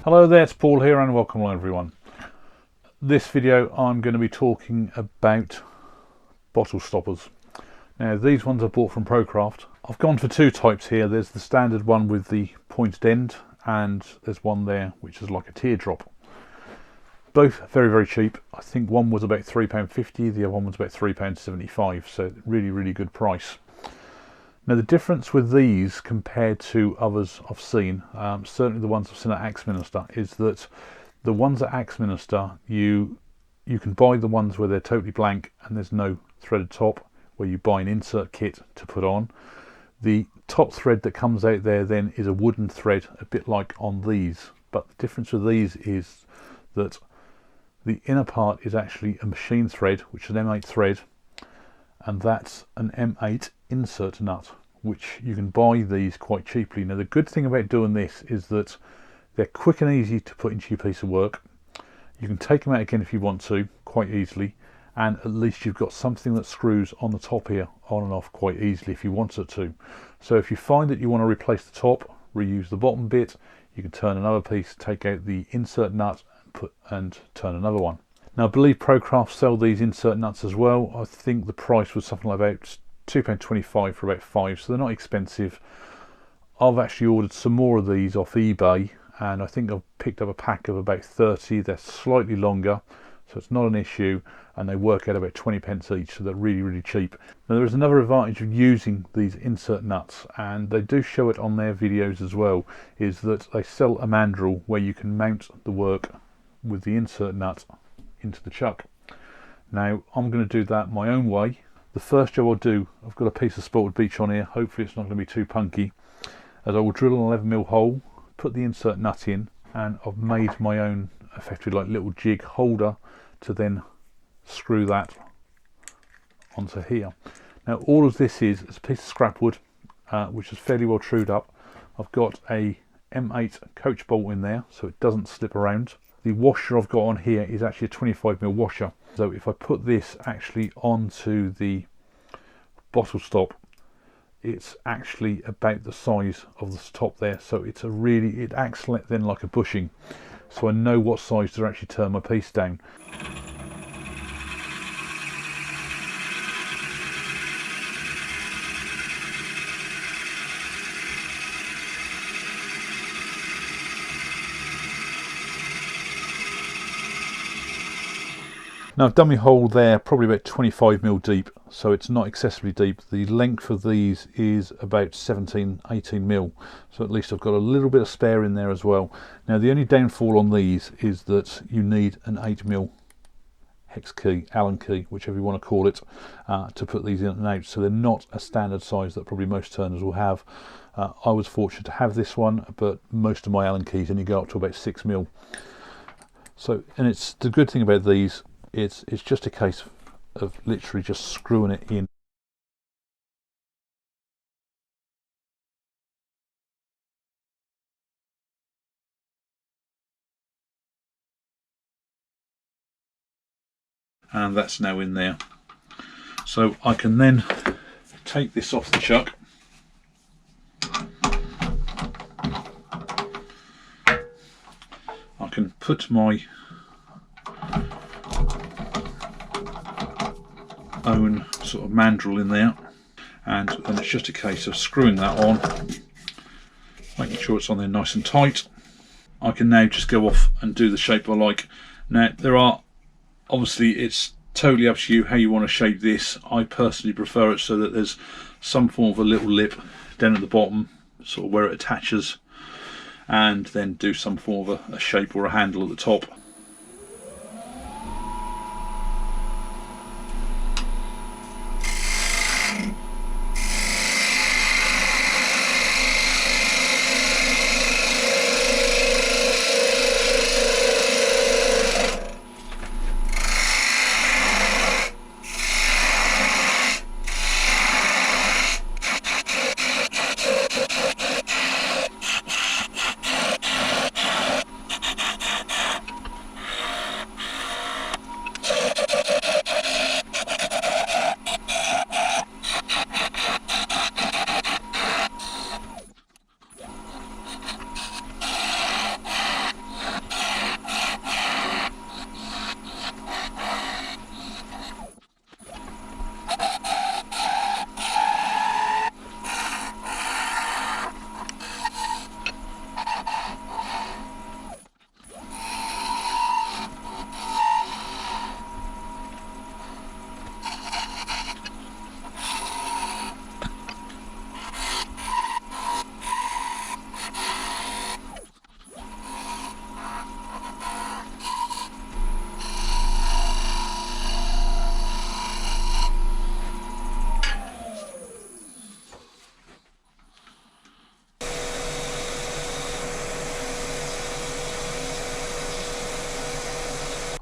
Hello there, it's Paul here and welcome along everyone. This video I'm going to be talking about bottle stoppers. Now these ones I bought from Prokraft. I've gone for two types here. There's the standard one with the pointed end and there's one there which is like a teardrop. Both very cheap. I think one was about £3.50, the other one was about £3.75, so really good price. Now the difference with these compared to others I've seen, certainly the ones I've seen at Axminster, is that the ones at Axminster, you can buy the ones where they're totally blank and there's no threaded top, where you buy an insert kit to put on. The top thread that comes out there then is a wooden thread, a bit like on these, but the difference with these is that the inner part is actually a machine thread, which is an M8 thread, and that's an M8 insert nut, which you can buy these quite cheaply. Now the good thing about doing this is that they're quick and easy to put into your piece of work. You can take them out again if you want to, quite easily, and at least you've got something that screws on the top here on and off quite easily if you wanted to. So if you find that you want to replace the top, reuse the bottom bit, you can turn another piece, take out the insert nut and turn another one. Now I believe Prokraft sell these insert nuts as well. I think the price was something like about £2.25 for about 5, so they're not expensive. I've actually ordered some more of these off eBay and I think I've picked up a pack of about 30. They're slightly longer, so it's not an issue, and they work out about 20p each, so they're really cheap. Now there is another advantage of using these insert nuts, and they do show it on their videos as well, is that they sell a mandrel where you can mount the work with the insert nut into the chuck. Now I'm going to do that my own way. The first job I'll do, I've got a piece of spotted beech on here, hopefully it's not going to be too punky, as I will drill an 11mm hole, put the insert nut in, and I've made my own effectively like little jig holder to then screw that onto here. Now all of this is a piece of scrap wood which is fairly well trued up. I've got a M8 coach bolt in there so it doesn't slip around. The washer I've got on here is actually a 25mm washer, so if I put this actually onto the bottle stop, it's actually about the size of the top there, so it's it acts then like a bushing, so I know what size to actually turn my piece down. Now I've done my hole there probably about 25mm deep, so it's not excessively deep. The length of these is about 18mm, so at least I've got a little bit of spare in there as well. Now the only downfall on these is that you need an 8mm hex key, Allen key, whichever you want to call it, to put these in and out, so they're not a standard size that probably most turners will have. I was fortunate to have this one, but most of my Allen keys only go up to about 6mm. So, and it's the good thing about these, it's just a case of literally just screwing it in. And that's now in there. So I can then take this off the chuck. I can put my own sort of mandrel in there, and then it's just a case of screwing that on, making sure it's on there nice and tight. I can now just go off and do the shape I like. Now there are, obviously it's totally up to you how you want to shape this. I personally prefer it so that there's some form of a little lip down at the bottom, sort of where it attaches, and then do some form of a shape or a handle at the top.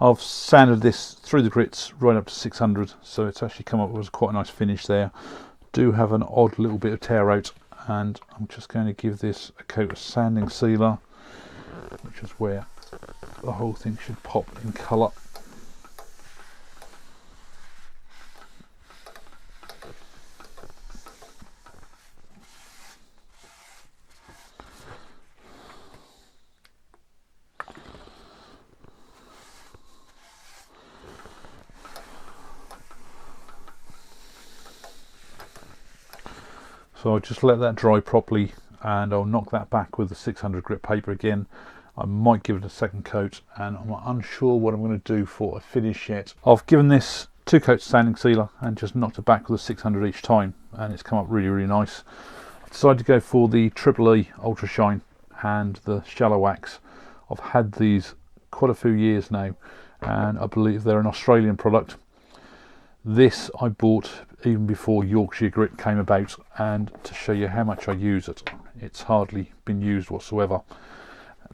I've sanded this through the grits right up to 600, so it's actually come up with quite a nice finish there. Do have an odd little bit of tear out, and I'm just going to give this a coat of sanding sealer, which is where the whole thing should pop in colour. So I'll just let that dry properly, and I'll knock that back with the 600 grit paper again. I might give it a second coat, and I'm unsure what I'm going to do for a finish yet. I've given this 2 coats sanding sealer and just knocked it back with a 600 each time, and it's come up really nice. I decided to go for the EE Ultra Shine and the Shallow Wax. I've had these quite a few years now, and I believe they're an Australian product. This I bought even before Yorkshire Grit came about, and to show you how much I use it, it's hardly been used whatsoever.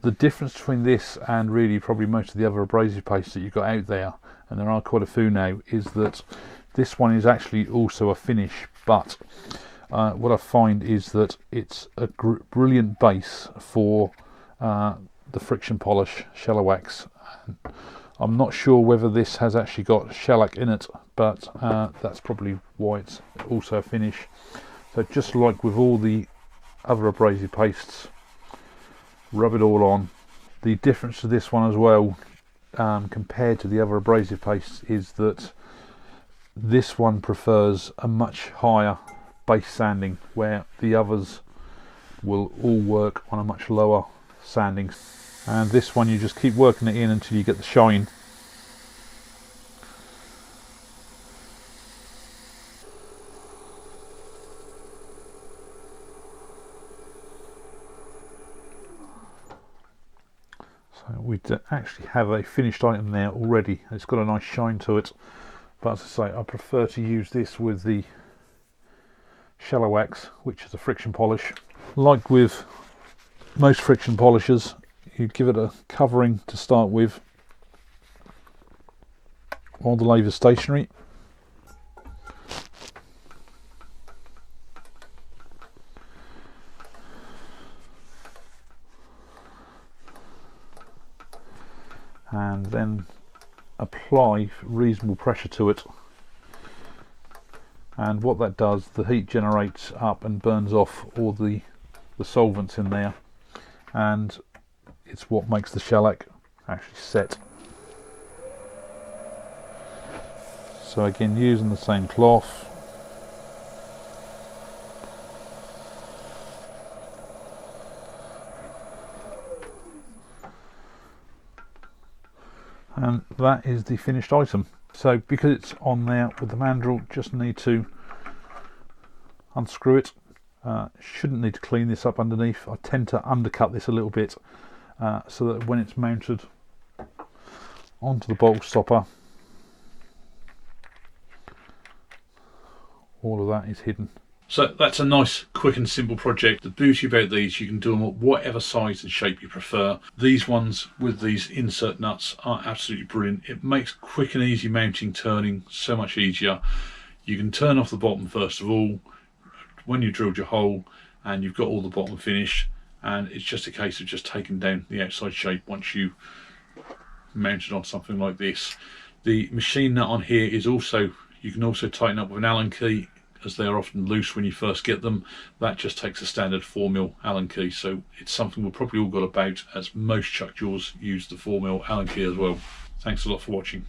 The difference between this and really probably most of the other abrasive pastes that you've got out there, and there are quite a few now, is that this one is actually also a finish, but what I find is that it's a brilliant base for the friction polish Shallow Wax. I'm not sure whether this has actually got shellac in it, but that's probably why it's also a finish. So just like with all the other abrasive pastes, rub it all on. The difference to this one as well, compared to the other abrasive pastes, is that this one prefers a much higher base sanding, where the others will all work on a much lower sanding. And this one you just keep working it in until you get the shine. So we actually have a finished item there already. It's got a nice shine to it, but as I say, I prefer to use this with the Shallow Wax, which is a friction polish. Like with most friction polishers, you give it a covering to start with while the lathe is stationary. And then apply reasonable pressure to it, and what that does, the heat generates up and burns off all the solvents in there, and it's what makes the shellac actually set. So again, using the same cloth, and that is the finished item. So because it's on there with the mandrel, just need to unscrew it. Shouldn't need to clean this up underneath. I tend to undercut this a little bit so that when it's mounted onto the bolt stopper, all of that is hidden. So that's a nice, quick and simple project. The beauty about these, you can do them at whatever size and shape you prefer. These ones with these insert nuts are absolutely brilliant. It makes quick and easy mounting, turning so much easier. You can turn off the bottom first of all when you drilled your hole, and you've got all the bottom finished, and it's just a case of just taking down the outside shape once you mount it on something like this. The machine nut on here is also, you can also tighten up with an Allen key, as they are often loose when you first get them. That just takes a standard 4mm Allen key, so it's something we've probably all got about, as most chuck jaws use the 4mm Allen key as well. Thanks a lot for watching.